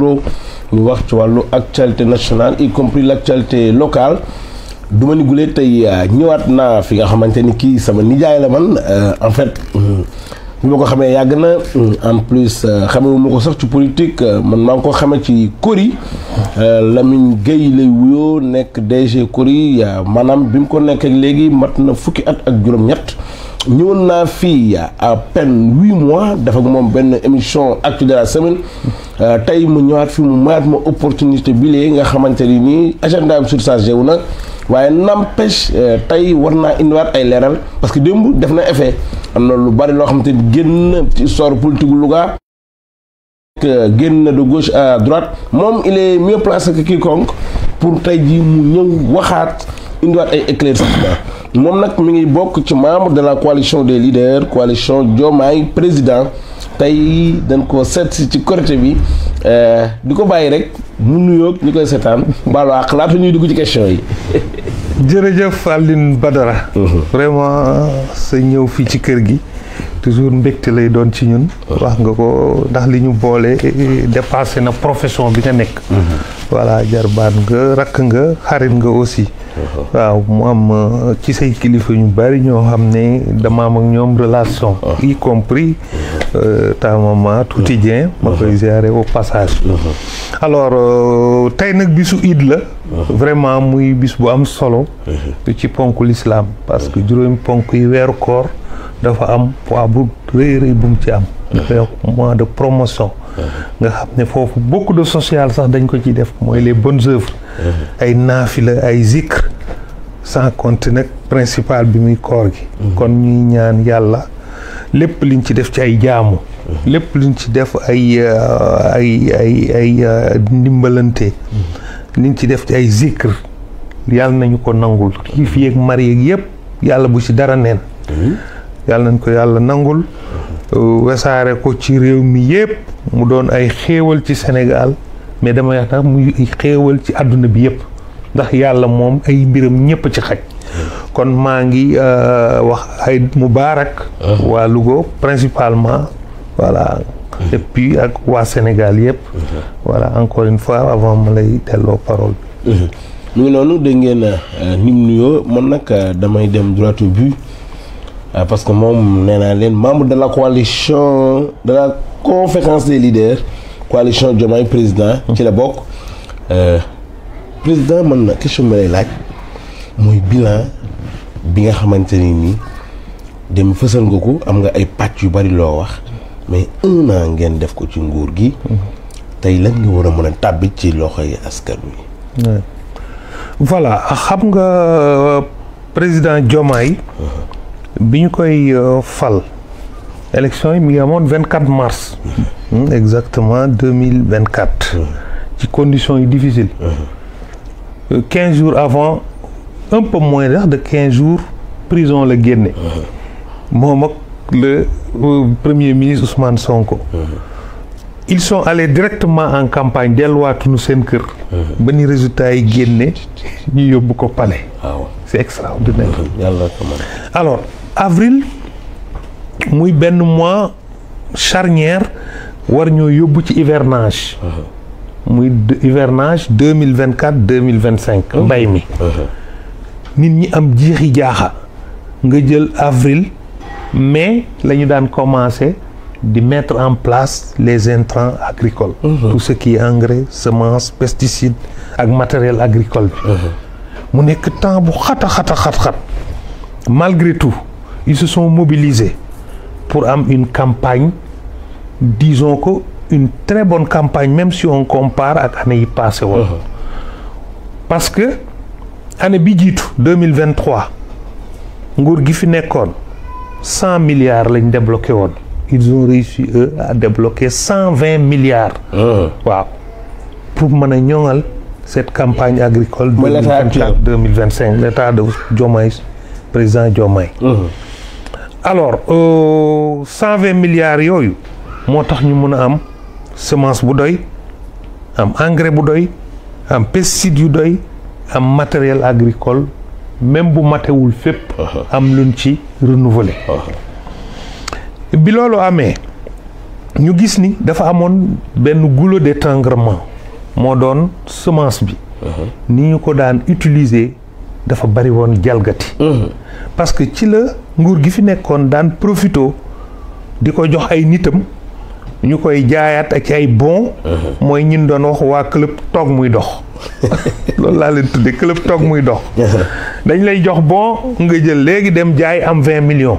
ñu wax ci wàllu actualité nationale y compris l'actualité locale du ma ni gulee tey ñëwaat naa fi nga xamante ni kii sama nijaay la man en fait bi ma ko xamee yàgg na en plus xamee ma ko sax ci politique man maa ngi ko xamee ci Kori Lamine Gueye lay wuyoo nekk DG Kori maanaam bi mu ko nekk ak léegi mat na fukki at ak juróom-ñett ñëwoon naa fii à peine 8 mois dafa ak moom benn émission actu de la semaine tey mu ñëwaat fi mu mayaat ma opportunité bi lee nga xamante ni nii agenda am surchargé wu na waaye n'empêche tey war naa indiwaat ay leeral parce que démb def na effet am na lu bari loo xamante ni génn ci histoire politique Louga génn de gauche à droite moom il est mieux placé que quiconque pour tey ji mu ñëw waxaat indiwaat ay éclaircissement moom nag mi ngi bokk ci membre de la coalition des leaders coalition Diomaye président tey dañ ko seet si ci Korité bi di ko bàyyi rek mu nuyoog ñu koy seetaan baalu àq laata ñuy dugg ci question yi. jërëjëf Alioune Badara. vraiment sa ñëw fii ci kër gi toujours mbégte lay doon ci ñun. wax nga ko ndax li ñu boole dépassé na profession bi nga nekk. voilà jarbaan nga rakk nga xarit nga aussi. waaw mu am ci say kilifa ñu bari ñoo xam ne dama am ak ñoom relation. y compris ta maman Tuuti Dieng ma koy ziare au passage. alors tey nag bisu Iid la. vraiment muy bis bu am solo. ci ponk l'islam parce que juróomi ponk yi weeru koor dafa am poids bu rëy rëy bu mu ci am. dafay mois de promotion. nga xam ne foofu beaucoup de social sax dañ ko ci def mooy les bonnes œuvres. ay naafila ay zikr sans compter nag principal bi muy koor gi. kon ñuy ñaan yàlla lépp liñ ci def ci ay jaamu. lépp liñ ci def ay ndimbalante. liñ ci def ci ay zikr yàlla nañu ko nangul kii fi ak mari yeeg yëpp yàlla bu ci dara neen. yàlla nañ ko yàlla nangul. wesaare ko ci réew mi yëpp mu doon ay xéewal ci Sénégal mais dama yax tax muy xéewal ci àdduna bi yëpp ndax yàlla moom ay mbiram ñëpp ci xaj. kon maa ngi wax ay mubaarak waa Louga principalement voilà et puis ak waa Sénégal yëpp voilà encore une fois avant ma lay delloo parole bi mu ngi noonu dégg ngeen nim nuyoo man nag damay dem droit au but parce que moom nee naa leen membre de la coalition de la conférence des leaders coalition Diomaye président ci la bokk président man na question bi lay laaj mooy bilan bi nga xamante ni nii dem fësal nga ko am nga ay pàcc yu bari loo wax mais 1 an ngeen def ko ci nguur gi tey lan nga war a mën a tàbbi ci loxoy askan wi. voilà xam nga président Diomaye bi ñu koy fal élection yi mi ngi amoon 24 mars. exactement 2024. ci conditions yu difficiles. 15 jours avant un peu moins de 15 jours prison la génne. moom ak le premier ministre Ousmane Sonko. ils sont allés directement en campagne delluwaatuñu seen kër. ba ni résultat yi génne ñu yóbbu ko palais. waaw c'est extraordinaire. yàlla ko mën. alors avril muy benn mois charnière war ñoo yóbbu ci hivernage. muy hivernage 2024-2025. mbay mi. nit ñi am jiixi jaaxa. nga jël avril mai la ñu daan commencer di mettre en place les intrants agricoles. tout ce qui est engrais semences pesticides ak matériel agricole bi. mu nekk temps bu xat. malgré tout ils se sont mobilisés pour am une campagne disons que une très bonne campagne même si on compare ak année yi passé woon. parce que année bi jiitu 2023 nguur gi fi nekkoon 100 milliards lañ débloqué woon. ils ont réussi eux à débloquer 120 milliards. waaw pour mën a ñoŋal cette campagne agricole. 2024-2025 l'état de Diomaye président Diomaye. alors 120 milliards yooyu moo tax ñu mën a am semence bu doy am engrais bu doy am pesticides yu doy am matériel agricole même bu matewul fépp. am luñ ci renouveler. bi loolu amee ñu gis ni dafa amoon benn goulot d'étranglement moo doon semence bi. ni ñu ko daan utiliser dafa bari woon jalgati. parce que ci la nguur gi fi nekkoon daan profito di ko jox ay nitam ñu koy jaayaat ak ay bon. mooy ñin doon wax waa club toog muy dox. loolu laa leen tuddee club toog muy dox. dañ lay jox bon nga jël léegi dem jaay am 20 millions.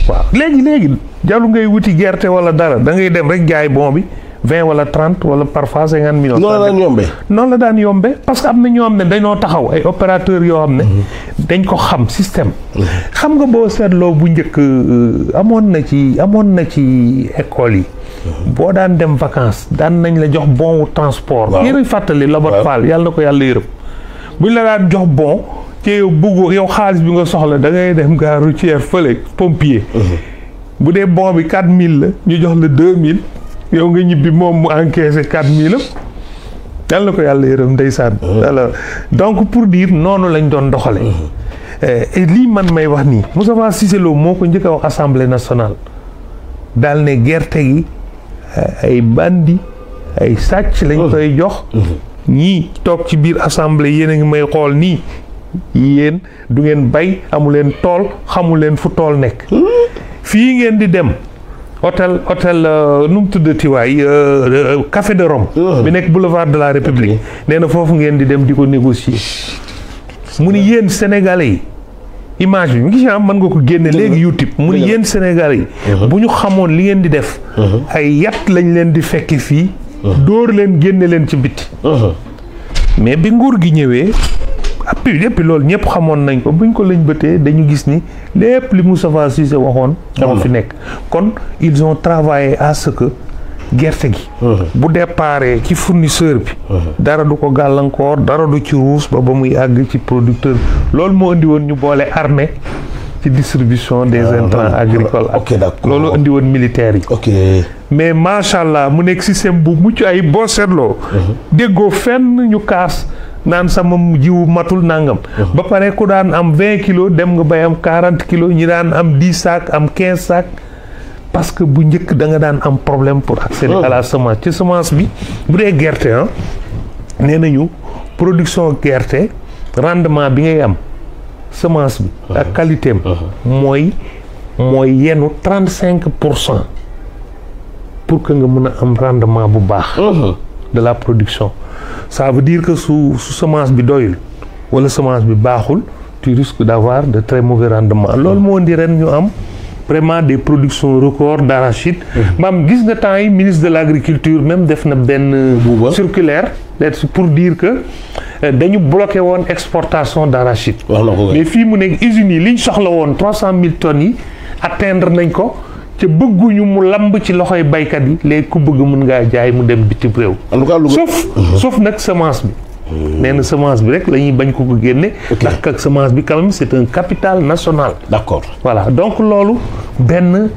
waaw léegi jarul ngay wuti gerte wala dara da ngay dem rek jaay bon bi 20 wala 30 wala parfois 50 millions. noonu la daan yombee. noonu la daan yombee parce que am na ñoo xam ne dañoo taxaw ay opérateurs yoo xam ne. dañ ko xam système. xam nga boo seetloo bu njëkk amoon na ci école yi. boo daan dem vacances daan nañ la jox bon wu transport. waaw yéen a fàttali Lobat Fall yàlla na ko yàlla yërëm. buñ la daan jox bon ci yow bëggoo yow xaalis bi nga soxla da ngay dem gare routière fële pompier. bu dee bon bi 4000 la ñu jox la 2000 yow nga ñibbi moom mu encaissé 4000 am yàlla na ko yàlla yërëm ndeysaan. alors donc pour dire noonu lañ doon doxale lii man may wax nii Moustapha Cissé Lo moo ko njëkk a wax assemblée nationale daal ne gerte gi ay bandi ay sàcc lañ koy jox. ñii toog ci biir assemblée yéen a ngi may xool nii yéen du ngeen bay amu leen tool xamu leen fu tool nekk. fii ngeen di dem hôtel nu mu tuddati waay Café de Rome. bi nekk boulevard de la République. nee na foofu ngeen di dem di ko négocier. mu ni yéen sénégalais yi image bi mu ngi mën nga ko génne léegi YouTube mu ni yéen sénégalais yi. bu ñu xamoon li ngeen di def. ay yat lañ leen di fekki fii. dóor leen génne leen ci biti. mais bi nguur gi ñëwee. depuis loolu ñëpp xamoon nañ ko buñ ko lañ bëtee dañu gis ni lépp li Moustapha Cissé waxoon moo fi nekk kon ils ont travaillé à ce que gerte gi bu déparé ci fournisseur bi dara du ko gàllankoor dara du ci ruus ba muy àgg ci producteur loolu moo indi woon ñu boole armée ci distribution des intrants agricoles ak loolu indi woon militaires yi mais macha allah mu nekk système bu mucc ay boo seetloo déggoo fenn ñu kaas naan sama jiwu matul nangam. ba pare ku daan am 20 kilos dem nga bay am 40 kilos ñi daan am 10 sacs am 15 sacs parce que bu njëkk da nga daan am problème pour accéder à la semence ci semence bi bu dee gerte nee nañu production gerte rendement bi ngay am semence bi ak qualité am mooy yenu 35% pour que nga mën a am rendement bu baax de la production. Ça veut dire que su semence bi doyul wala semence bi baaxul tu risques d'avoir de très mauvais rendements loolu moo indi ren ñu am vraiment des productions records d'arachide. maam gis nga temps yi ministre de l'agriculture même def na benn circulaire pour dire que dañu bloqué woon exportation d'arachide. mais fii mu nekk usines yi liñ soxla woon 300 000 tonnes yi atteindre nañ ko. te bëgguñu mu lamb ci loxoy baykat yi léegi ku bëgg mën ngaa jaay mu dem bitim réew. en tout cas sauf nag semence bi. nee na semence bi rek la ñuy bañ ko génne. ndax ak semence bi quand même c'est un capital national. d'accord voilà donc loolu benn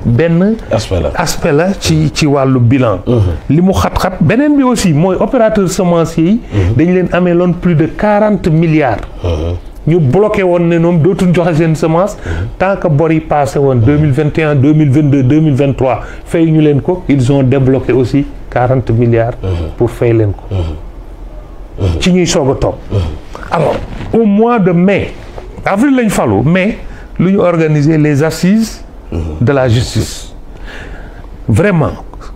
aspect la ci wàllu bilan. li mu xat-xat beneen bi aussi mooy opérateur semencier yi. dañ leen amee loon plus de 40 milliards. ñu bloqué woon ne ñoom dootuñ joxe seen semence tant que bor yi passé woon 2021 2022 2023 fay ñu leen ko ils ont débloqué aussi 40 milliards pour fay leen ko ci ñuy soog a toog alors au mois de mai avril lañ falu mai lu ñu organiser les assises de la justice vraiment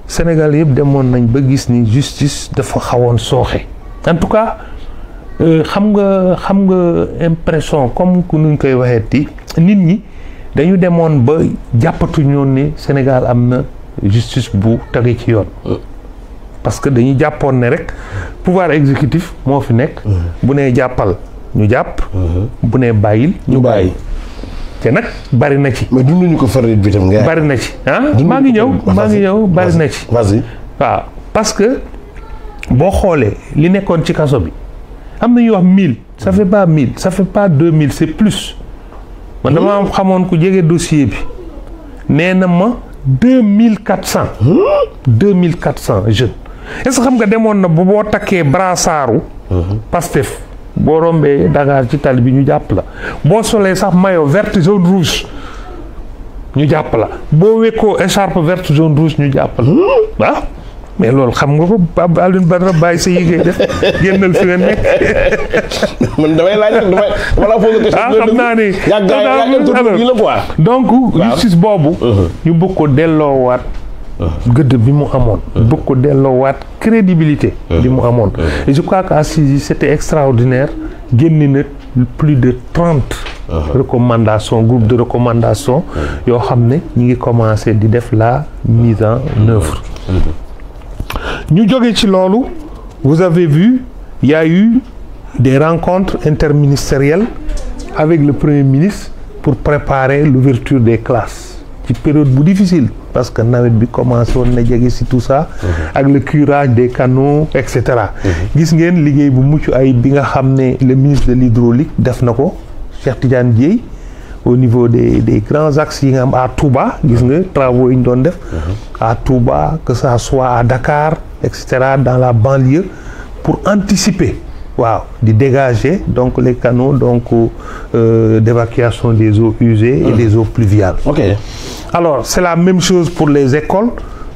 Sénégal yëpp demoon nañ ba gis ni justice dafa xawoon sooxe en tout cas xam nga impression comme ku nuñ koy waxeeti nit ñi dañu demoon ba jàppatuñoon ne Sénégal am na justice bu tege ci yoon parce que dañuy jàppoon ne rek pouvoir exécutif moo fi nekk bu nee jàppal ñu jàpp bu nee bàyyil ñu bàyyi te nag bari na ci mais dunduñu ko farit bi tam nga bari na ci maa ngi ñëw bari na ci vas-y waaw parce que boo xoolee li nekkoon ci kaso bi am na ñuy wax 1000 ça fait pas 1000 ça fait pas 2000 c'est plus man dama am xamoon ku jege dossier bi nee na ma 2400 jeunes est-ce que xam nga demoon na bu boo takkee brassaaru Pastef boo rombee Dakar ci tali bi ñu jàpp la boo solee sax maillot vert jaune rouge ñu jàpp la boo wekkoo écharpe verte jaune rouge ñu jàpp la waaw mais loolu xam nga ko Pape Alioune Badara bàyyi sa yi ngay def génnal fi nga nekk. man damay laaj rek damay wala foog nga. xam naa ne yàgg la quoi. donc justice boobu. ñu bëgg ko delloowaat. gëdd bi mu amoon. bëgg ko delloowaat crédibilité. bi mu amoon. et je crois que assises yi c'était extraordinaire génn na plus de 30. recommandations groupe de recommandation yoo xam ne ñu ngi commencé di def la mise en œuvre. ñu jóge ci loolu vous avez vu il y a eu des rencontres interministérielles avec le Premier ministre pour préparer l'ouverture des classes ci période bu difficile parce que nawet bi commencé woon na jege si tout ça ak le curage des canaux et cetera gis ngeen liggéey bu mucc ayib bi nga xam ne le ministre de l'hydraulique def na ko Cheikh Tidiane Dièye au niveau des grands axes yi nga am à Touba gis nga travaux yi ñu doon def à Touba que ça soit à Dakar et cetera dans la banlieue pour anticiper waaw di dégager donc les canaux donc d'évacuation des eaux usées et des eaux pluviales. Ok. Alors c'est la même chose pour les écoles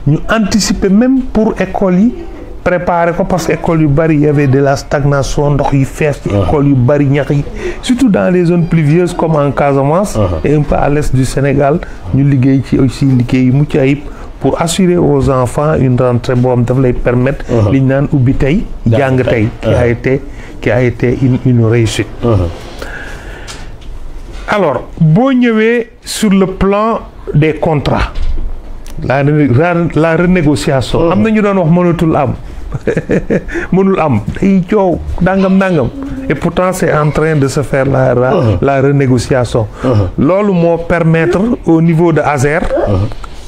ñu anticiper même pour écoles yi préparer ko parce que écoles yu bari y avait de la stagnation ndox yi fees ci écoles yu bari ñax yi surtout dans les zones pluvieuses comme en Casamance et un peu à l'est du Sénégal ñu liggéey ci aussi liggéey yu mucc ayib pour assurer aux enfants une rentrée boo xam daf lay permettre li ñu naan ubbi tey jàng tey qui a été une réussite. Alors boo ñëwee sur le plan des contrats la renégociation am na ñu doon wax mënatul am mënul am day coow dangam et pourtant c'est en train de se faire la renégociation loolu moo permettre au niveau de Azer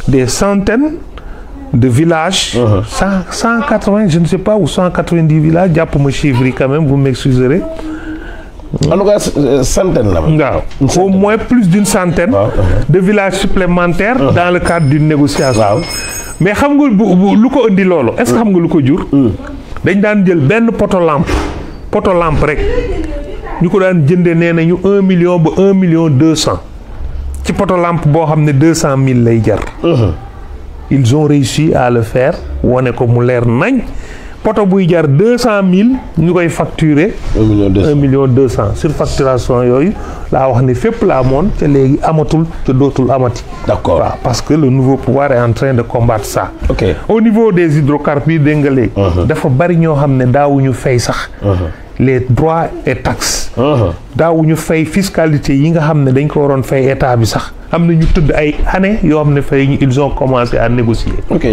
des centaines de villages 180 je ne sais pas ou 190 villages jàpp ma chiffre yi quand même vous m'excuserez. En tout cas, centaines là. Au moins plus d'une centaine de villages supplémentaires dans le cadre d'une négociation. Mais xam nga lu ko indi loolu est-ce que xam nga lu ko jur dañ daan jël benn poto lampe rek ñu ko daan jëndee nee nañu 1 million ba 1 million 200 ci poto lampe boo xam ne 200 000 lay jar. Ils ont réussi à le faire wane ko mu leer nañ poto buy jar 200 000 ñu koy facturer 1 million 200 surfacturation yooyu laa wax ne fépp la amoon te léegi amatul te dootul amati. D'accord. Waaw parce que le nouveau pouvoir est en train de combattre ça. Ok. Au niveau des hydrocarbures dégg nga léegi dafa bari ñoo xam ne daawuñu fay sax les droits et taxes daawuñu fay fiscalité yi nga xam ne dañ ko waroon fay état bi sax am na ñu tëdd ay années yoo xam ne fay ñu ils ont commencé à négocier. Ok.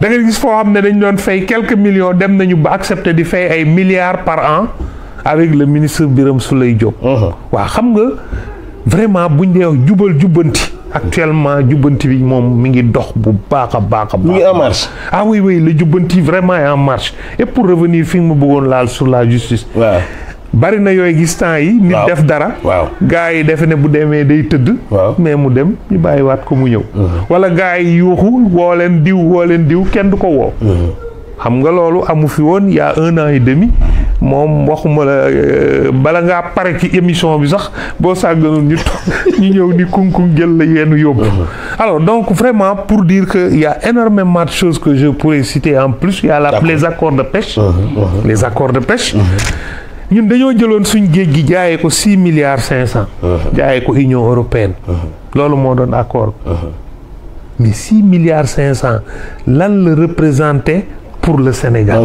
da nga gis foo xam ne dañ doon fay quelques millions dem nañu ba accepter di fay ay milliards par an avec le ministre Birame Souleye Diop. waaw xam nga vraiment buñ dee wax jubbanti actuellement jubbanti bi moom mi ngi dox bu baax a baax. mi ngi en marche. Ah oui le jubbanti vraiment est en marche et pour revenir fi nga ma bëggoon laal sur la justice. waaw. bari na yooyu gis temps yi. nit def dara. waaw gars yi defe ne bu demee day tëdd. mais mu dem ñu bàyyiwaat ko mu ñëw. wala gars yi yuuxu woo leen diw kenn du ko woo. xam nga loolu amu fi woon il y a 1 an et demi moom waxuma la bala ngaa pare ci émission bi sax boo sàgganoon ñu ñëw ni kunkung jël la yenn yóbbu. Alors donc vraiment pour dire que il y a énormément de choses que je pourrais citer en plus il y a les accords de pêche. Les accords de pêche. ñun dañoo jëloon suñ géej gi jaayee ko 6 milliards 500. jaayee ko Union européenne. loolu moo doon accord. mais 6 milliards 500 lan la représenté pour le Sénégal.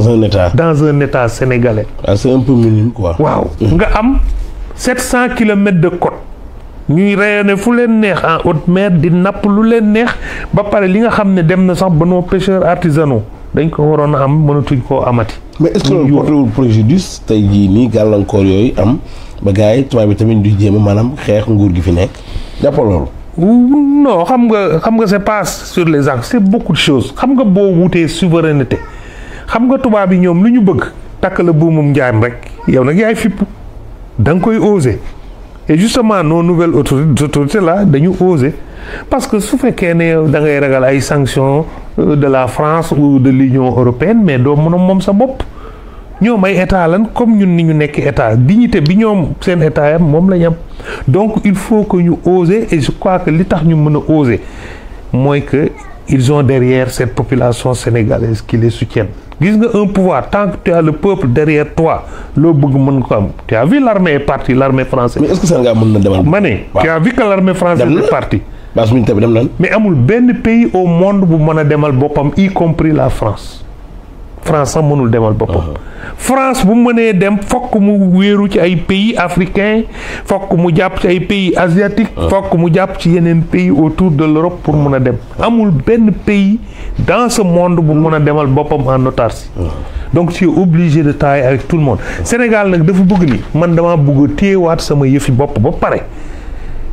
dans un état sénégalais. C'est un peu minime quoi. waaw nga am 700 kilomètres de côte. ñuy rayonner fu leen neex en haute mer di napp lu leen neex ba pare li nga xam ne dem na sax ba nos pêcheurs artisanaux dañ ko waroon a am mënatuñ koo amati. mais est-ce que loolu portewul préjudice tey jii nii gàllankoor yooyu am ba gars yi tubaab bi tamit du jéem a maanaam xeex nguur gi fi nekk jàppal loolu. non xam nga c'est pas sur les axes c'est beaucoup de choses xam nga boo wutee souveraineté xam nga tubaab yi ñoom lu ñu bëgg takk la buumum njaam rek yow nag yaay fipp da nga koy oser et justement nos nouvelles autorités là dañu oser parce que su fekkee ne da ngay ragal ay sanctions de la France ou de l'Union européenne mais doo mën a moom sa bopp ñoom ay état lan comme ñun ni ñu nekk état dignité bi ñoom seen état yam moom la ñu am donc il faut que ñu oser et je crois que li tax ñu mën a oser mooy que ils ont derrière cette population sénégalaise qui les soutiennent. gis nga un pouvoir tant que tu as le peuple derrière toi loo bëgg mën ko am tu as vu l'armée est partie l'armée française. mais est-ce que Sénégal mën na demal. ma ne tu as vu que l'armée française est partie. base militaire bi dem nañ. mais amul benn pays au monde bu mën a demal boppam y compris la France. France sax mënul demal boppam. France bu mënee dem fokk mu wéeru ci ay pays africains fokk mu jàpp ci ay pays asiatiques. fokk mu jàpp ci yeneen pays autour de l'Europe pour mën a dem. amul benn pays dans ce monde bu mën a demal boppam en autarcie. donc tu es obligé de travailler avec tout le monde. Sénégal nag dafa bëgg ni man dama bëgg a téyewaat sama yëfi bopp ba pare.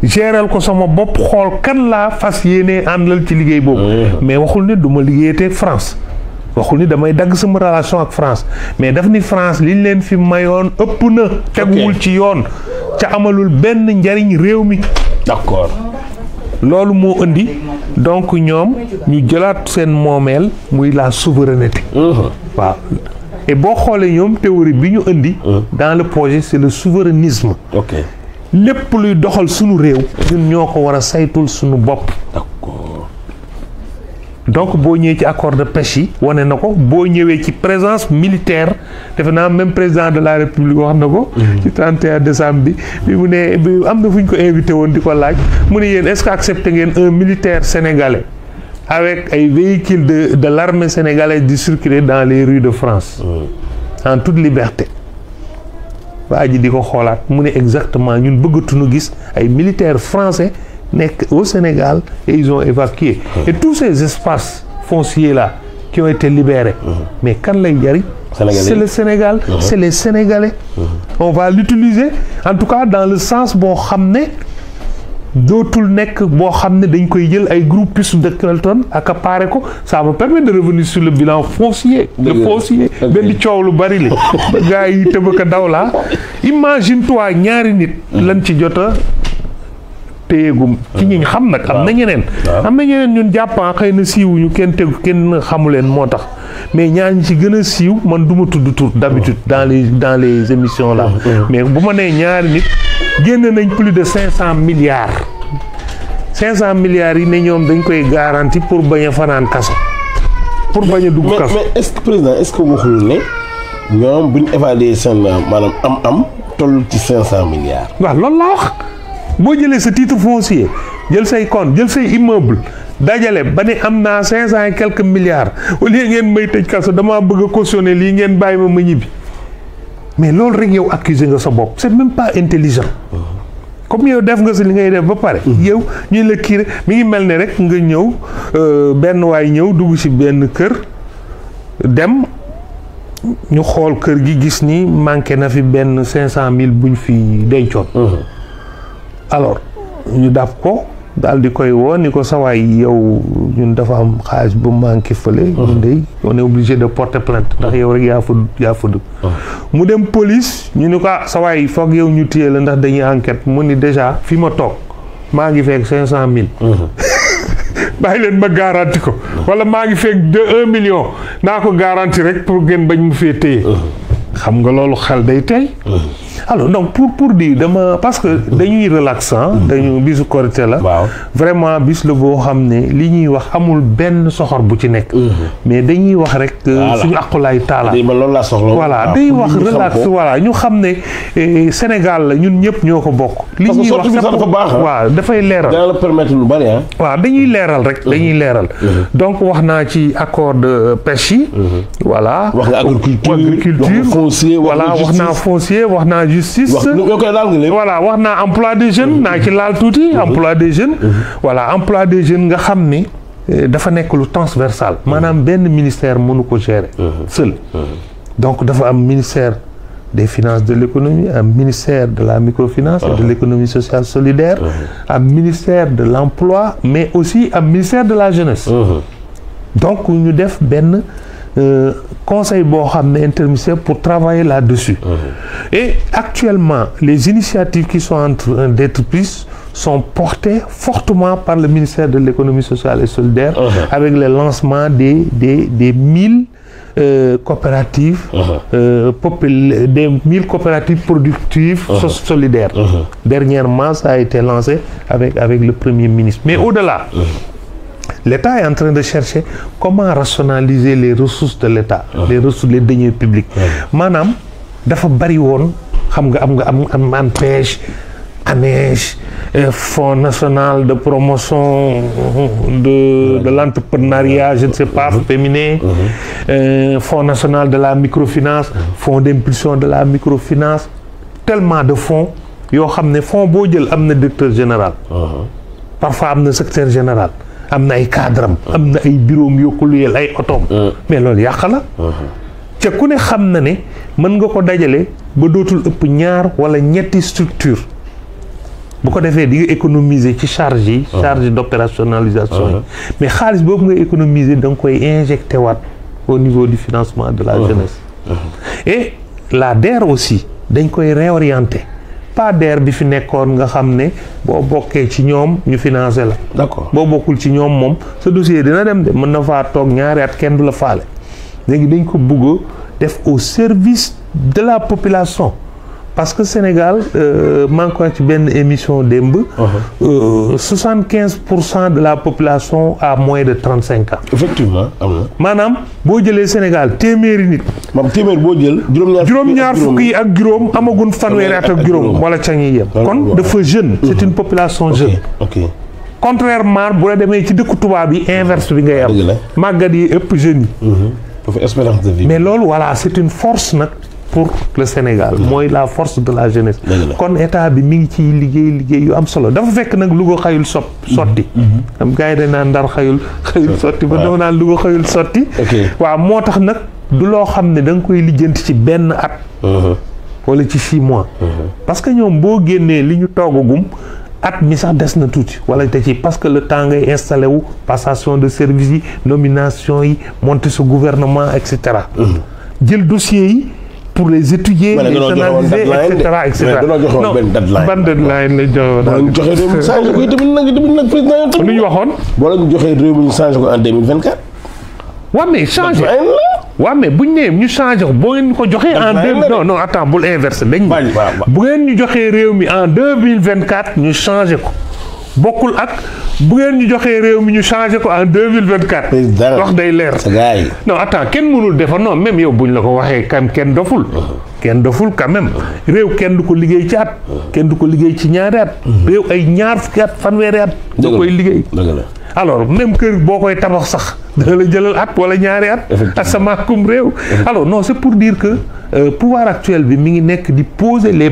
géral ko sama bopp xool kan laa fas yéenee àndal ci liggéey boobu. mais waxul ne du ma liggéeyatee France. waxul ni damay dagg sama relation ak France mais daf ni France liñ leen fi mayoon ëpp na. teguwul ci yoon ca amalul benn njariñ réew mi. d'accord. loolu moo indi donc ñoom ñu jëlaat seen moomeel muy la souveraineté. waaw et boo xoolee ñoom théorie bi ñu indi. dans le projet c'est le souverainisme. ok lépp luy doxal sunu réew. ñun ñoo ko war a saytul sunu bopp. d'accord. donc boo ñëwee ci accord de pêche yi wane na ko boo ñëwee ci présence militaire defe naa même président de la république wax na ko ci 31 décembre bi mu ne bi am na fu ñu ko invité woon di ko laaj mu ne yéen est-ce que accepté ngeen un militaire sénégalais avec ay véhicules de l'armée sénégalaise di circuler dans les rues de France en toute liberté waa ji di ko xoolaat mu ne exactement ñun bëggatuñu gis ay militaires français nekk au Sénégal et ils ont évacué et tous ces espaces fonciers là qui ont été libérés mais kan lay jariñ c'est le Sénégal c'est les Sénégalais on va l'utiliser en tout cas dans le sens boo xam ne dootul nekk boo xam ne dañ koy jël ay groupuscules de Kelton accaparer ko ça me permet de revenir sur le bilan foncier le foncier benn coow lu bari li ba gars yi tëbaka daw laa imagine toi ñaari nit lan ci jota téyegum ci ñi xam nag am na ñeneen ñun jàppan xëy na siiwuñu kenn xamu leen moo tax mais ñaar ñi ci gën a siiw man du ma tudd tur d'habitude dans les émissions là mais bu ma nee ñaari nit génn nañ plus de 500 milliards yi ne ñoom dañ koy garanti pour bañ a fanaan kaso pour bañ a dugg kaso mais est-ce que président est-ce que waxul ne ñoom buñ évaluer seen maanaam am toll ci 500 milliards waaw loolu laa wax boo jëlee sa titre foncier jël say compte jël say immeuble dajale ba ne am naa 500 et quelques milliards au lieu ngeen may tëj kaso damaa bëgg a cautionner lii ngeen bàyyi ma ñibbi mais loolu rek yow accuser nga sa bopp c'est même pas intelligent comme yow def nga si li ngay def ba pare yow ñu la kii mi ngi mel ne rek nga ñëw benn waay ñëw dugg ci benn kër dem ñu xool kër gi gis ni manqué na fi benn 500 000 buñ fi dencoon alors ñu daf ko daal di koy woo ni ko sawaay yow ñun dafa am xaalis bu manqué fële ñun day on est obligé de porter plainte ndax yow rek yaa fa dugg mu dem police ñu ni ko sawaay foog yow ñu téye la ndax dañuy enquête mu ni déjà fi ma toog maa ngi fekk 500 000 bàyyi leen ma garanti ko wala maa ngi fekk 1 million naa ko garanti rek pour ngeen bañ mu fee téye xam nga loolu xel day tey alors donc pour dire dama parce que dañuy relaxant dañu bisu Korité la vraiment bis la boo xam ne li ñuy wax amul benn soxor bu ci nekk mais dañuy wax rek suñu aqulaay taala voilà day wax relax voilà ñu xam ne Sénégal la ñun ñëpp ñoo ko bokk li ñuy wax waaw dafay leeral dana la permettre lu bari waaw dañuy leeral rek dañuy leeral donc wax naa ci accord de pêche yi voilà wax nga agriculture voilà wax naa foncier wax naa justice voilà wax naa emploi des jeunes naa ci laal tuuti emploi des jeunes voilà emploi des jeunes nga xam ni dafa nekk lu transversal maanaam benn ministère mënu ko gérer seul donc dafa am ministère des finances de l'économie un ministère de la microfinance et de l'économie sociale solidaire un ministère de l'emploi mais aussi un ministère de la jeunesse donc ñu def benn conseil boo xam ne interministériel pour travailler là-dessus et actuellement les initiatives qui sont en train d'être prises sont portées fortement par le ministère de l'économie sociale et solidaire avec le lancement des 1000 coopératives, des 1000 coopératives productives solidaires. Dernièrement, ça a été lancé avec le Premier ministre. Mais au-delà, l'État est en train de chercher comment rationaliser les ressources de l'État, les ressources, les deniers publics. Maanaam dafa bari woon xam nga am pêche, ANEJ, Fonds national de promotion de l'entrepreneuriat, je ne sais pas, féminin, Fonds national de la microfinance, Fonds d'impulsion de la microfinance, tellement de fonds yoo xam ne fonds boo jël am na directeur général, parfois am na secrétaire général, am na ay cadre am na ay bureau yu ko luyeel ay otoom, mais loolu yàq la. te ku ne xam na ne mën nga ko dajale ba dootul ëpp ñaar wala ñetti structure bu ko defee di nga économiser ci charge yi charge d'opérationnalisation yi mais xaalis boobu nga économiser da nga koy injecté waat au niveau du financement de la jeunesse et la DER aussi dañ koy réorienter pas DER bi fi nekkoon nga xam ne boo bokkee ci ñoom ñu financé la d'accord boo bokkul ci ñoom moom sa dossier dina dem de mën na faa toog ñaari at kenn du la faale léegi dañ ko bëgg def au service de la population parce que Sénégal maa ngi koy ci benn émission démb 75% de la population a moins de 35 ans. Effectivement am na. maanaam boo jëlee Sénégal téeméeri nit. maam téeméer boo jël. juróom-ñaar fukk yi ak juróom amagun fanweeri at ak juróom. wala ca ñuy yem. kon dafa jeune. c'est une population jeune. ok contrairement bu la demee ci dëkku tubaab yi inverse bi ngay am. dëgg la màggat yi ëpp jeunes yi. dafa espérance de vie. mais loolu voilà c'est une force nag pour le Sénégal mooy la force de la jeunesse. kon état bi mi ngi ciy liggéey yu am solo dafa fekk nag Louga xëyul sotti. am gars yi dañ naan Ndar xëyul sotti ba dama naan Louga xëyul sotti. waaw moo tax nag du loo xam ne da nga koy lijjanti ci benn at. wala ci 6 mois. parce que ñoom boo génnee li ñu toogagum at mi sax des na tuuti wala te ci parce que le temps ngay installé wu passation de service yi nomination yi monter ce gouvernement et cetera. jël dossier yi pour les étudier les analyser et cetera non ban deadline la joxe président lu ñu waxoon boo leen joxee réew mi ñu changé ko en 2024 waaw mais changé waaw mais bu ñu nee ñu changé ko boo ngeen ñu ko joxee en non attends bul inversé dañ bu ngeen ñu joxee réew mi en 2024 ñu changé ko bokkul ak bu ngeen ñu joxee réew mi ñu changé ko en 2024 wax day leer non attends kenn mënul defar non même yow buñ la ko waxee kam kenn doful quand même réew kenn du ko liggéey ci at kenn du ko liggéey ci ñaari at réew ay ñaar fukki at fanweeri at da koy liggéey alors même kër boo koy tabax sax dana la jëlal at wala ñaari at asamaakum réew alors non c'est pour dire que pouvoir actuel bi mi ngi nekk di poser les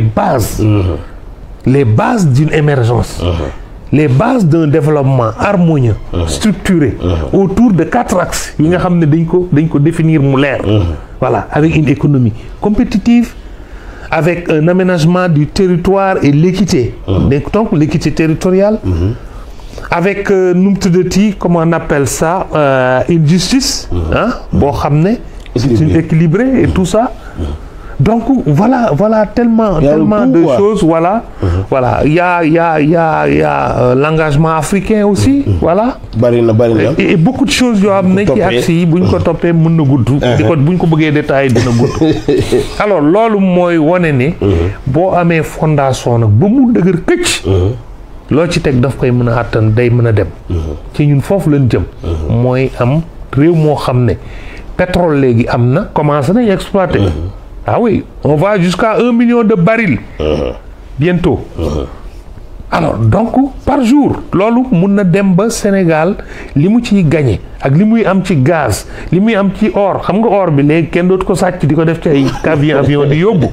bases d'une émergence les bases d'un développement harmonieux structuré autour de 4 axes yi nga xam ne dañ ko définir mu leer voilà avec une économie compétitive avec un aménagement du territoire et l'équité donc l'équité territoriale avec nu mu tuddati comment on appelle ça une justice boo xam ne c'est une équilibrée et tout ça donc voilà tellement de choses voilà il y a l'engagement africain aussi voilà bari na et beaucoup de choses yoo xam ne ci axe yi bu ñu ko toppee mën na gudd bu ñu ko bëggee détailler dina gudd alors loolu mooy wane ne boo amee fondation nag ba mu dëgër këcc loo ci teg daf koy mën a àttan day mën a dem ci ñun foofu lañ jëm mooy am réew moo xam ne pétrole léegi am na commencé nañ exploiter ah oui on va jusqu'à 1 million de barils bientôt alors donc par jour loolu mun na dem ba Sénégal li mu ciy gagné ak li muy am ci gaz li muy am ci or xam nga or bi léegi kenn dootu ko sàcc di ko def ci ay avion di yóbbu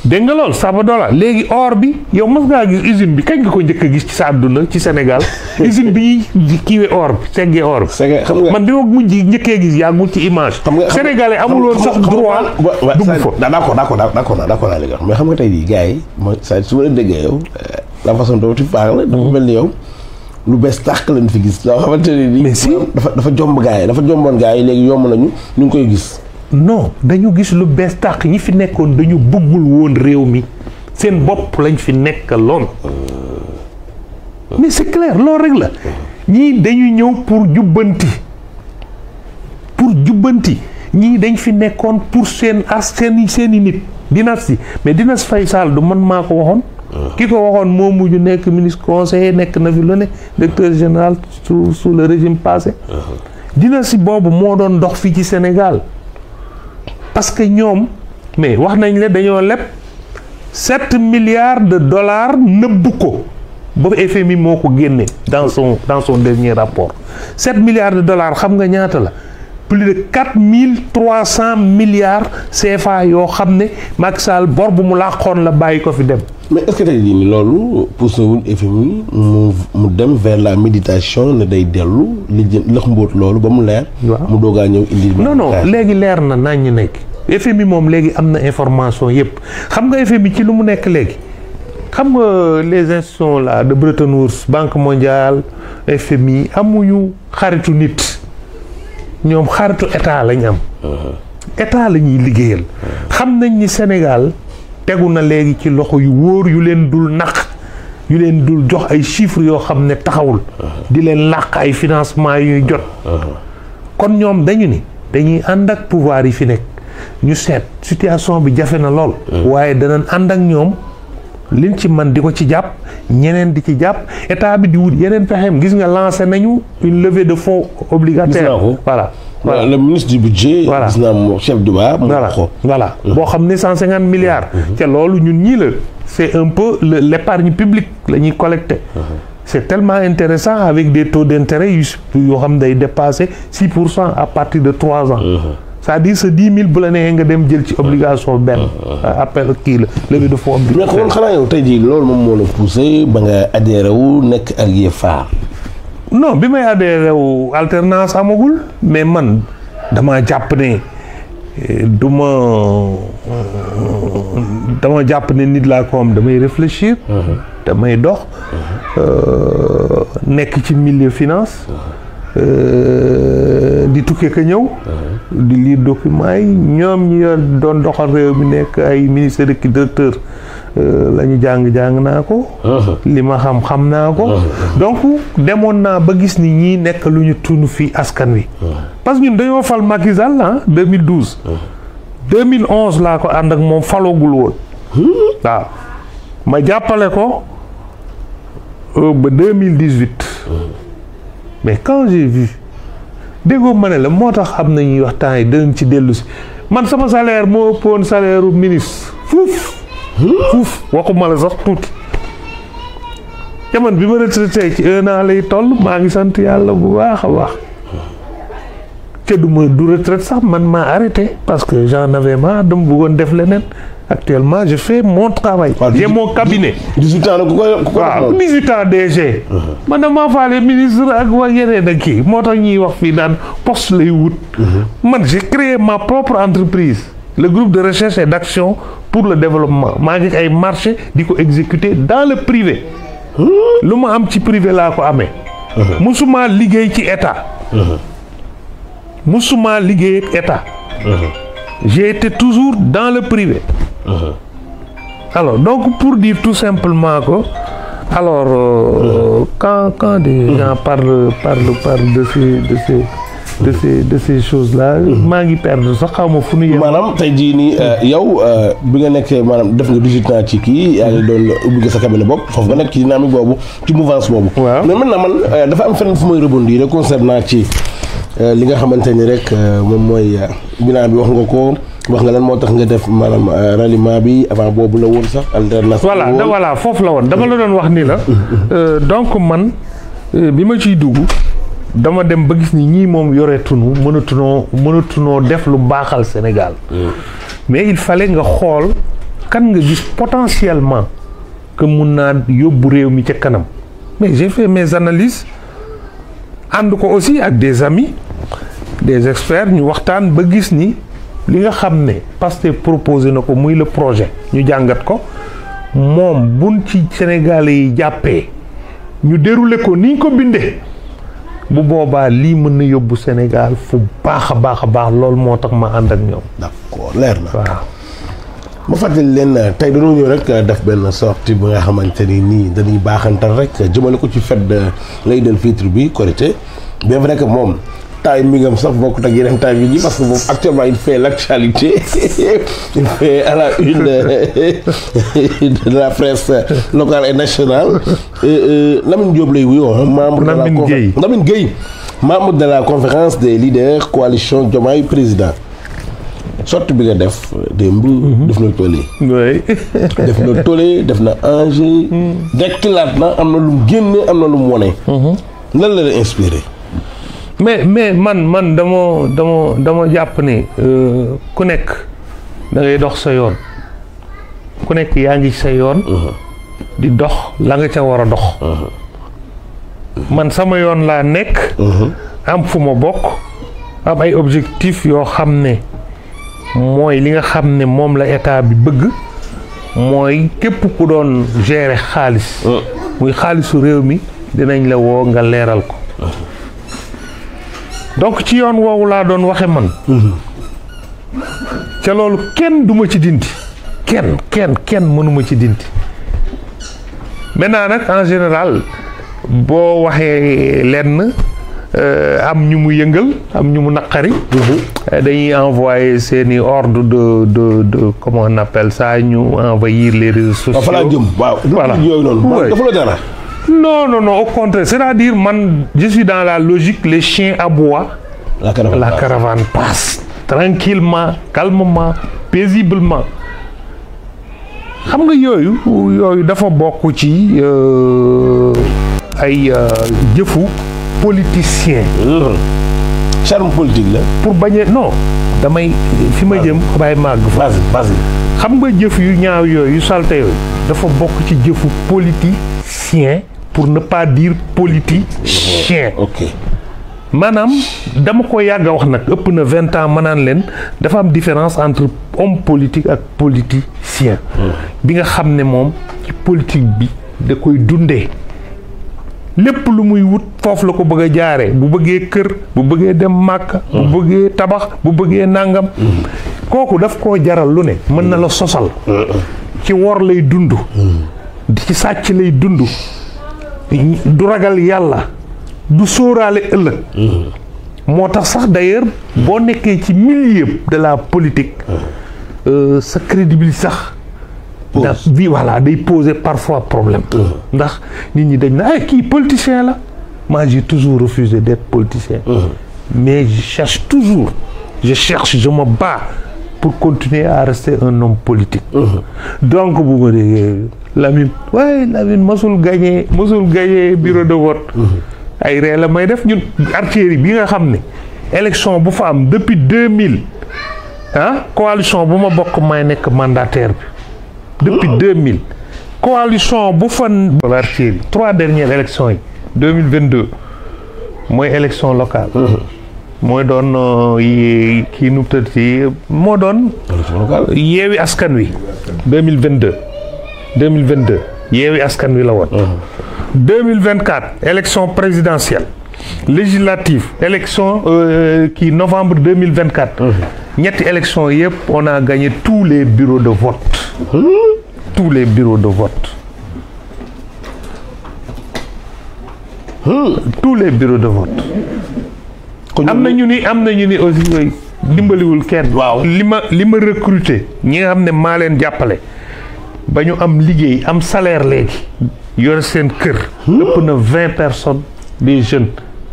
dégg nga loolu Sabodala léegi or bi yow mos ngaa gis usine bi kañ nga ko njëkk a gis ci sa àdduna ci Sénégal usine bi ñuy kiiwee or bi seggee or bi man bi ma mujj njëkkee gis yàggul ci image sénégalais amul woon sax droit dugg fa d'accord naa li nga wax mais xam nga tey jii gars yi mooy saa su ma la déggee yow la façon doo ti baax la dafa mel ni yow lu bees tàq lañ fi gis loo xamante ne nii dafa jomb gars yi dafa jomboon gars yi léegi yomb nañu ñu ngi koy gis non dañu gis lu bees tàq ñi fi nekkoon dañu bëggul woon réew mi seen bopp lañ fi nekkaloon mais c'est clair loolu rek la ñii dañu ñëw pour jubbanti jubbanti ñii dañ fi nekkoon pour seen i nit dynastie mais dynastie Faye Sall du man maa ko waxoon. ki ko waxoon moo mujj nekk ministre conseiller nekk na fi lu ne directeur général sous le régime passé. dynastie boobu moo doon dox fii ci Sénégal parce que ñoom mais wax nañ le dañoo leb 7 milliards de dollars nëbb ko ba FMI moo ko génne dans son dernier rapport 7 milliards de dollars xam nga ñaata la plus de 4300 milliards CFA yoo xam ne Macky Sall bor bu mu làqoon la bàyyi ko fi dem. mais est-ce que tey jii nii loolu poussé wul FMI mu dem vers la méditation ne day dellu li jëm lëx mbóot loolu ba mu leer. waaw mu doogaa ñëw indi. non léegi leer na nañ ñu nekk FMI moom léegi am na information yépp xam nga FMI ci lu mu nekk léegi xam nga les institutions là de Bretton Woods Banque mondiale FMI amuñu xaritu nit ñoom xaritu état lañ am. état la ñuy liggéeyal. xam nañ ni Sénégal tegu na léegi ci loxo yu wóor yu leen dul naq yu leen dul jox ay chiffres yoo xam ne taxawul. di leen làq ay financement yuy jot. kon ñoom dañu ni dañuy ànd ak pouvoir yi fi nekk ñu seet situation bi jafe na lool. waaye danañ ànd ak ñoom liñ ci man di ko ci jàpp ñeneen di ci jàpp état bi di wut yeneen pexeem gis nga lancé nañu une levée de fonds obligataire. voilà. le ministre du budget. voilà gis naa moom chef du bas. voilà boo xam ne 150 milliards. te loolu ñun ñii la c'est un peu l'épargne publique la ñuy collecté. c'est tellement intéressant avec des taux d'intérêt yoo xam ne day dépasser 6% à partir de 3 ans. c'est-à-dire ce 10 000 bu la neexee nga dem jël ci obligation benn. appel kii la levée de fonds mais kon xanaa yow tey jii loolu moom moo la poussé ba nga adhéré wu nekk allié phare. non bi may adhéré wu alternance amagul mais man dama jàpp ne dama jàpp ne nit laa ko am damay réfléchir. damay dox. nekk ci milieu finance. di tukkee ka ñëw. di lire documents yi ñoom ñi doon doxal réew mi nekk ay ministère de directeur la ñu jàng naa ko. li ma xam naa ko. donc demoon naa ba gis ni ñii nekk lu ñu tunu fii askan wi. parce que ñun dañoo fal Macky Sall 2012. 2011 laa ko ànd ak moom falogul woon. waaw ma jàppale ko ba 2018. mais quand j'ai vu déggoo ma ne la moo tax am na ñuy wax temps yi dinañ ci dellu si man sama salaire moo ëppoon salaire u ministre fuuf waxuma la sax tuuti jamono bi ma retraité ci 1 an lay toll maa ngi sant yàlla bu baax a baax te du retraite sax man maa arrêté parce que j'en avais marre dama bëggoon def leneen actuellement je fais mon travail. J'ai mon cabinet. 18 ans waaw 18 ans DG. man damaa faale ministre ak waa yeneen ak kii moo tax ñuy wax fii daan poste lay wut. man j'ai créé ma propre entreprise. le groupe de recherche et d'action pour le développement maa ngi ay marché di ko exécuter dans le privé. lu ma am ci privé laa ko amee. musuma liggéey ci état. musuma liggéey ak état. j'ai été toujours dans le privé. Alors donc pour dire tout simplement que alors quand des gens parlent de ces choses là maa ngi perdre sax xaw ma fu nu yem. maanaam tey jii nii yow bi nga nekkee maanaam def nga 18 ans ci kii yaa ngi doon ubbi sa cabinet bopp foofu nga nekk ci dynamique boobu ci mouvance boobu. waaw mais maintenant man dafa am feneen fu may rebondir concernant ci li nga xamante ni rek moom mooy bilan bi wax nga ko. wax nga lan moo tax nga def maanaam ralliement bi avant boobu la woon sax alternance. voilà foofu la woon dama la doon wax ni la. donc man bi ma ciy dugg dama dem ba gis ni ñii moom yoreetunu mënatunoo def lu baaxal Sénégal. mais il fallait nga xool kan nga gis potentiellement que mun naa yóbbu réew mi ca kanam mais j'ai fait mes analyses ànd ko aussi ak des amis des experts ñu waxtaan ba gis ni. li nga xam ne Pastef proposé na ko muy le projet ñu jàngat ko moom buñ ci Sénégalais yi jàppee ñu déroulé ko ni ñu ko bindee bu boobaa lii mën na yóbbu Sénégal fu baax a baax loolu moo tax ma ànd ak ñoom. d'accord leer na. waaw. ma fàttali leen tey dañoo ñëw rek def benn sortie bi nga xamante ni nii dañuy baaxantal rek jëmale ko ci fête de l'Aïd el Fitr bi Korité bien vrai que moom timing am sax bokkut ak yeneen timing yi parce que moom actuellement il fait l'actualité il fait à la une de la presse locale et nationale. Lamine Diop lay wuyoo membre Lamine Gueye membre de la conférence des leaders coalition Diomaye président. sorte bi nga def démb. def na tollé. oui. def na tollé def na enjeu. dekkilaat na am na lu mu génne am na lu mu wone. lan la la inspiré. mais man dama jàpp ne ku nekk da ngay dox sa yoon ku nekk yaa ngi sa yoon. di dox la nga ca war a dox. man sama yoon laa nekk. am fu ma bokk am ay objectifs yoo xam ne. mooy li nga xam ne moom la état bi bëgg mooy képp ku doon gérer xaalis muy xaalisu réew mi dinañ la woo nga leeral ko donc ci yoon woowu laa doon waxe man ca loolu kenn duma ci dindi kenn mënuma ci dindi maintenant nag en général boo waxee lenn am ñu mu yëngal am ñu mu naqari dañuy envoyer seeni ordre de comment on appelle ça ñu envahir les réseaux sociaux. fa laa jëm waaw. voilà yooyu noonu. dafa la dara. non au contraire c'est-à-dire man je suis dans la logique les chiens aboient. la caravane passe tranquillement calmement paisiblement xam nga yooyu dafa bokk ci ay jëfu politicien. charme politique la. pour bañ non damay fi ma jëm xabaay màgg fa. base xam nga jëf yu ñaaw yooyu yu salte yooyu dafa bokk ci jëfu politicien pour ne pas dire politicien. ok maanaam dama ko yàgg a wax nag ëpp na 20 ans ma naan leen dafa am différence entre homme politique ak politicien. bi nga xam ne moom ci politique bi da koy dundee. lépp lu muy wut foofu la ko bëgg a jaaree bu bëggee kër bu bëggee dem màkk bu bëggee tabax bu bëggee nàngam kooku daf koo jaral lu ne mën na la sosal ci wor lay dund ci sàcc lay dund du ragal yàlla du sóoraale ëllëg moo tax sax d'ailleurs boo nekkee ci milieu de la politique sa crédibilité sax bi voilà day poser parfois problème ndax nit ñi dañ na ay kii politicien la moi j'ai toujours refusé d'être politicien mais je me bats pour continuer à rester un homme politique donc bu ma déggee Lamine mosul gagné bureau de vote ay ree la may def ñun artillerie bi nga xam ne élection bu fa am depuis 2000 coalition bu ma bokk may nekk mandataire bi depuis 2000 coalition bu fan artillerie 3 dernières élections yi 2022 mooy élection locale mooy doon kii nu tëdd moo doon yeewi askan wi 2022 yeewi askan wi la woon 2024 élection présidentielle législative élection novembre 2024 ñetti élection yëpp on a gagné tous les bureaux de vote tous les bureaux de vote tous les bureaux de vote am na ñu ni aussi yooyu dimbaliwul kenn waaw li ma recruter ñi nga xam ne maa leen jàppale ba ñu am liggéey am salaire léegi yor seen kër ëpp na 20 personnes des jeunes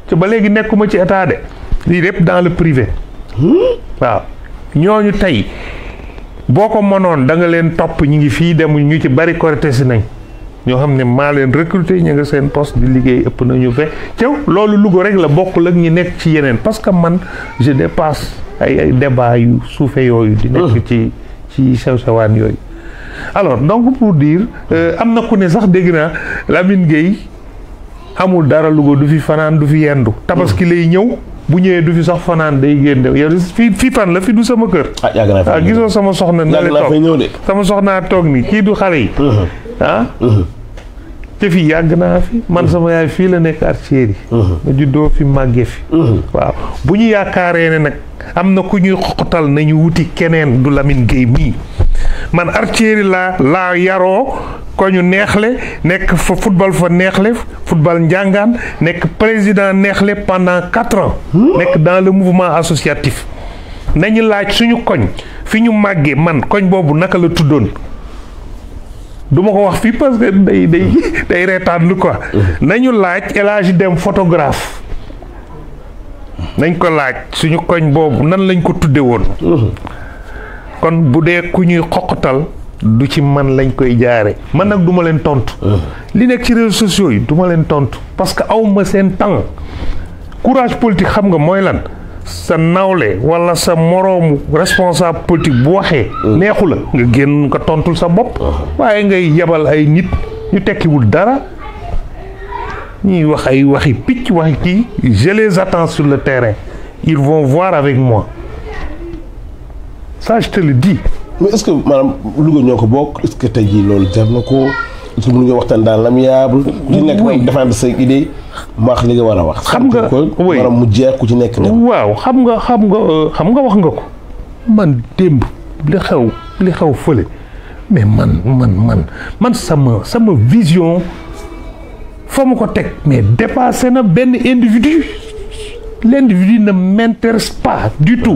te ba léegi nekkuma ci état de lii lépp dans le privé waaw ñooñu tey boo ko mënoon da nga leen topp ñi ngi fii demuñ ñu ci bari korité si nañ ñoo xam ne maa leen recruter ñu nga seen poste di liggéey ëpp nañu fe cew loolu Louga rek la bokkul ak ñi nekk ci yeneen parce que man je dépasse ay débat yu suufe yooyu di nekk ci sew-sewaan yooyu alors donc pour dire am na ku ne sax dégg naa Lamine Gueye amul dara Louga du fi fanaan du fi yendu tabaski lay ñëw bu ñëwee du fi sax fanaan day génn yow fii fan la fi du sama kër gisoo sama soxna na le toog sama soxnaa toog ni kii du xale yi te fii yàgg naa fi man sama yaay fii la nekk Artillerie ma juddoo fi màggee fi waaw bu ñu yaakaaree ne nag am na ku ñuy xoqatal nañu wuti keneen du Lamine Gueye mii man Artillerie laa yaroo koñu Neexle nekk fa football Neexle football Njàngaan nekk président Neexle pendant 4 ans. nekk dans le mouvement associatif. nañu laaj suñu koñ fi ñu màggee man koñ boobu naka la tuddoon du ma ko wax fii parce que day reetaan lu quoi. nañu laaj El Hadji Dem photographe nañ ko laaj suñu koñ boobu nan lañ ko tudde woon. kon bu dee ku ñuy xoqatal du ci man lañ koy jaare man nag du ma leen tontu. li nekk ci réseaux sociaux yi du ma leen tontu parce que awma seen temps courage politique xam nga mooy lan. sa nawle wala sa moroomu responsable politique bu waxee neexu la nga génn nga tontul sa bopp waaye ngay yebal ay nit ñu tekkiwul dara ñuy wax ay waxi picc waxi kii je les attends sur le terrain ils vont voir avec moi ça je te le dis. mais est-ce que maanaam Louga ñoo ko bokk est-ce que tey jii loolu jar na ko est-ce que mënuñoo waxtaan dans l'amiable ku ci nekk moom défendre say idée maax li nga war a wax. xam nga maanaam mu jeex ku ci nekk. waaw xam nga wax nga ko man démb li xew fële mais man sama vision fa ma ko teg mais dépassé na benn individu l'individu ne m'intéresse pas du tout.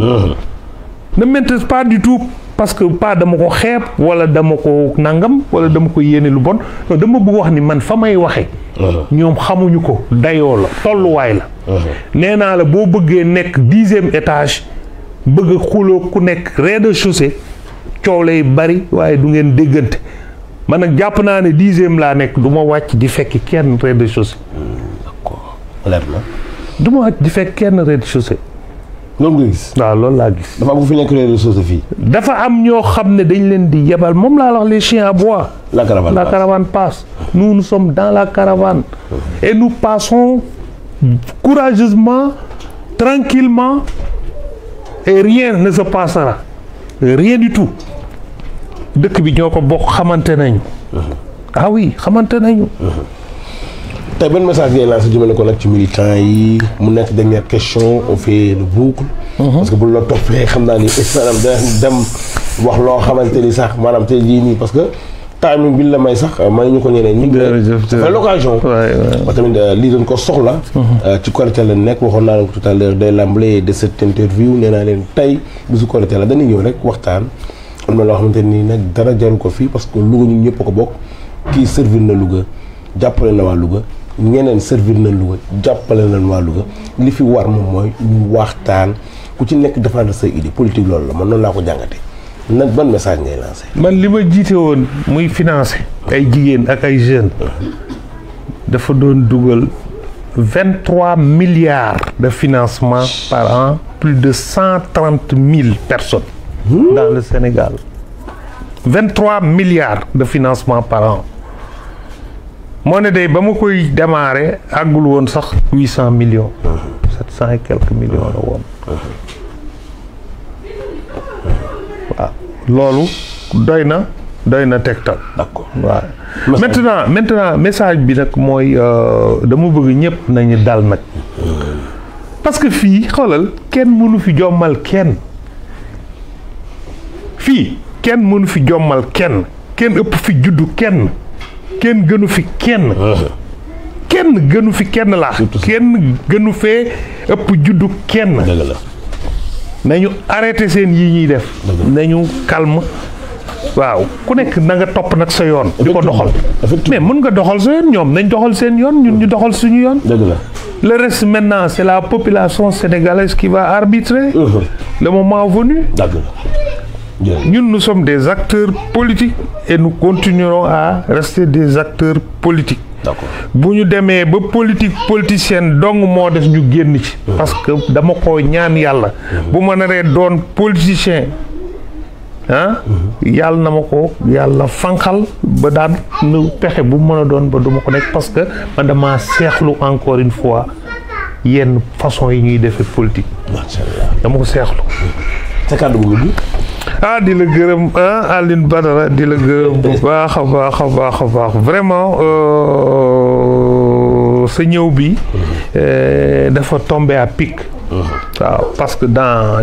ne m'intéresse pas du tout parce que pas dama ko xeeb wala dama ko nangam wala dama ko yéene lu bon dama bëgg wax ni man fa may waxee. ñoom xamuñu ko dayoo la tolluwaay la. nee naa la boo bëggee nekk 10e étage bëgg a xuloo ku nekk rez-de-chaussée coow lay bari waaye du ngeen déggante man nag jàpp naa ne 10e laa nekk du ma wàcc di fekk kenn rez-de-chaussée. d'accord leer na. du ma wàcc di fekk kenn rez-de-chaussée. loolu nga gis. waaw loolu laa gis. dafa am bu fi nekk rez-de-chaussée fii. dafa am ñoo xam ne dañ leen di yebal moom laa wax les chiens à bois. la caravane passe. Nous sommes dans la caravane. Et nous passons courageusement, tranquillement, et rien ne se passera. Rien du tout. dëkk bi ñoo ko bokk xamante nañu. ah oui xamante nañu. tey ban message ngay lancé jëmale ko nag ci militants yi mu nekk dernière question on fait le boucle. parce que bu la toppee xam naa ni maanaam dem wax loo xamante ni sax maanaam tey jii nii parce que timing bi la may sax may ñu ko ñeneen ñi. dafay l'occasion. ba tamit lii doon ko soxla. ci Korité la nekk waxoon naa leen ko tout à l'heure day l'emblée de cette interview nee naa leen tey bisu Korité la dañuy ñëw rek waxtaan am na loo xamante nii nag dara jaru ko fii parce que Louga ñun ñëpp ko bokk kii servir na Louga jàppale na waa Louga. ñeneen servir na Louga jàppale nañ waa Louga li fi war moom mooy ñu waxtaan ku ci nekk défendre sa idée politique loolu la man noonu laa ko jàngate nag ban message ngay lancé. man li ma jiite woon muy financé ay jigéen ak ay jeunes dafa doon dugal 23 milliards de financement par an plus de 130 000 personnes dans le Sénégal 23 milliards de financement par an. moo ne day ba ma koy démarrer àggul woon sax 800 millions. 700 et quelques millions la woon. waaw loolu doy na tegtal. d'accord waaw. maintenant message bi nag mooy dama bëgg ñëpp nañu dal nag. parce que fii xoolal kenn mënu fi jommal kenn. fii kenn mënu fi jommal kenn ëpp fi juddu kenn. kenn gënu fi kenn. kenn gënu fi kenn laa. kenn gënu fee ëpp juddu kenn. dëgg la. nañu arrêté seen yii ñuy def. nañu calme. waaw ku nekk na nga topp nag sa yoon. di ko doxal. mais mën nga doxal sa yoon ñoom nañ doxal seen yoon ñun ñu doxal suñu yoon. dëgg la. le reste maintenant c'est la population sénégalaise qui va arbitrer. le moment venu. dëgg la. ñun nous sommes des acteurs politiques et nous continuerons à rester des acteurs politiques. d'accord bu ñu demee ba politique politicienne dong moo def ñu génn ci. parce que dama ko ñaan yàlla. bu ma naree doon politicien yàlla na ma ko yàlla fanqal ba daan nu pexe bu mën a doon ba du ma ko nekk parce que man dama seexlu encore une fois yenn façon yi ñuy defee politique. macha allah dama ko seexlu. sa kàddu bu mujj. di la gërëm Alioune Badara di la gërëm bu baax a baax vraiment sa ñëw bi dafa tombé à pic. waaw parce que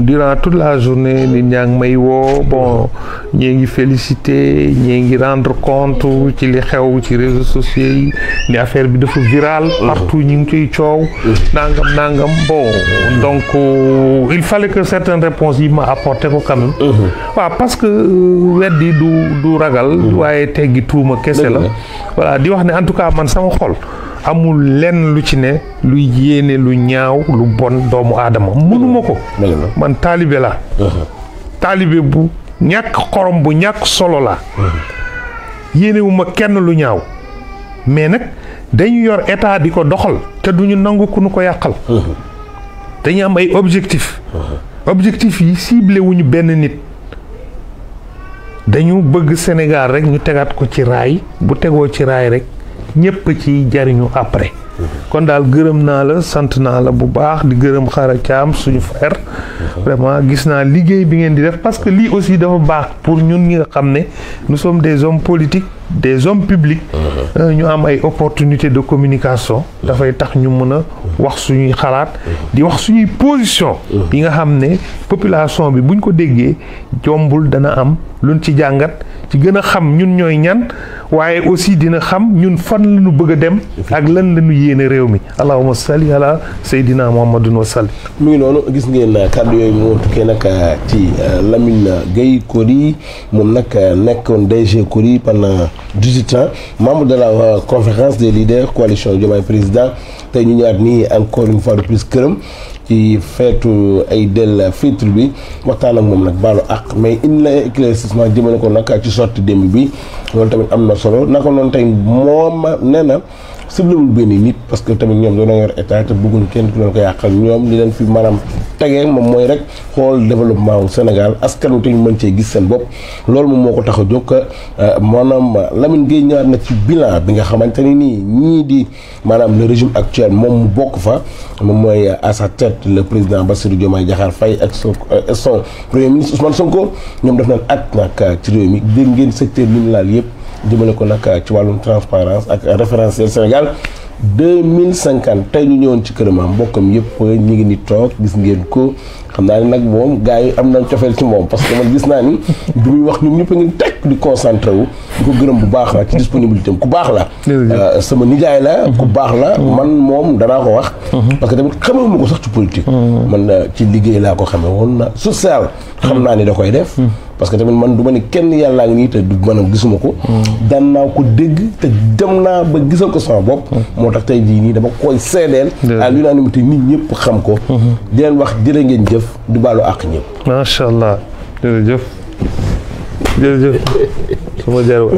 durant toute la journée nit ñaa ngi may woo bon ñii ngi félicité ñii ngi rendre compte ci li xew ci réseaux sociaux yi ni affaire bi dafa viral partout ñu ngi ciy coow nangam bon donc il fallait que certaines réponses yi ma apporté ko quand même waaw parce que weddi du ragal waaye teggi tuuma kese la voilà di wax ne en tout cas man sama xol amul lenn lu ci ne luy yéene lu ñaaw lu bon doomu aadama mënuma ko man taalibe la taalibe bu ñàkk xorom bu ñàkk solo la yéenewuma kenn lu ñaaw mais nag dañu yor état di ko doxal te duñu nangu ku nu ko yàqal dañu am ay objectif yi ciblé wuñu benn nit dañu bëgg Sénégal rek ñu tegaat ko ci raay bu tegoo ci raay rek ñëpp ci jariñu après kon daal gërëm naa la sant naa la bu baax di gërëm Xara Thiam suñu frère vraiment gis naa liggéey bi ngeen di def parce que lii aussi dafa baax pour ñun ñi nga xam ne nous sommes des hommes politiques des hommes publics ñu am ay opportunités de communication dafay tax ñu mën a wax suñuy xalaat di wax suñuy position yi nga xam ne population bi buñ ko déggee jombul dana am luñ ci jàngat ci gën a xam ñun ñooy ñan waaye aussi dina xam ñun fan la ñu bëgg a dem ak lan la ñu yéene réew mi allahumma salli ala sayyidina muhammadun wa sallim. mu ngi noonu gis ngeen kàddu yooyu moo tukkee nag ci Lamine Gueye Cory moom nag nekkoon DG Cory pendant 18 ans membre de la conférence des leaders coalition Diomaye président tey ñu ñëwaat nii encore une fois de plus këram ci feetu ay del fitre bi waxtaan ak moom nag baalu àq mais indi la éclaircissement jëmale ko nag ci sortie démb bi loolu tamit am na solo naka noonu tey moom nee na ciblewul benn nit parce que tamit ñoom doona yor état te bëgguñ kenn ku leen ko yàqal ñoom li leen fi maanaam tegee moom mooy rek xool développement wu Sénégal askan wi te ñu mën cee gis seen bopp loolu moom moo ko tax a jóg maanaam Lamine Gueye ñëwaat na ci bilan bi nga xamante ni nii ñii di maanaam le régime actuel moom mu bokk fa moom mooy à sa tête le président Bassirou Diomaye Diakhar Faye ak son premier ministre Ousmane Sonko ñoom def nañ at nag ci réew mi dégg ngeen secteur li ñu laal yëpp jëmale ko nag ci wàllum transparence ak référentiel Sénégal 2050 tey ñu ñëwoon ci këram mbokkam yëpp ñi ngi ni toog gis ngeen ko xam naa ni nag moom gars yi am nañ cofeel ci moom parce que man gis naa ni bi muy wax ñun ñëpp a ngi teg di concentré wu di ko gërëm bu baax la ci disponibilité am ku baax la sama nijaay la ku baax la man moom danaa ko wax parce que tamit xamewuma ko sax ci politique man ci liggéey laa ko xame woon na social xam naa ni da koy def parce que tamit man du ma ni kenn yàllaa ngi nii te du mën a gisuma ko daan naa ko dégg te dem naa ba gisal ko sama bopp moo tax tey jii nii dama koy seedeel à l'unanimité nit ñëpp xam ko di leen wax jërë ngeen jëf di baalu àq ñëpp macha allah jërëjëf sama jarwa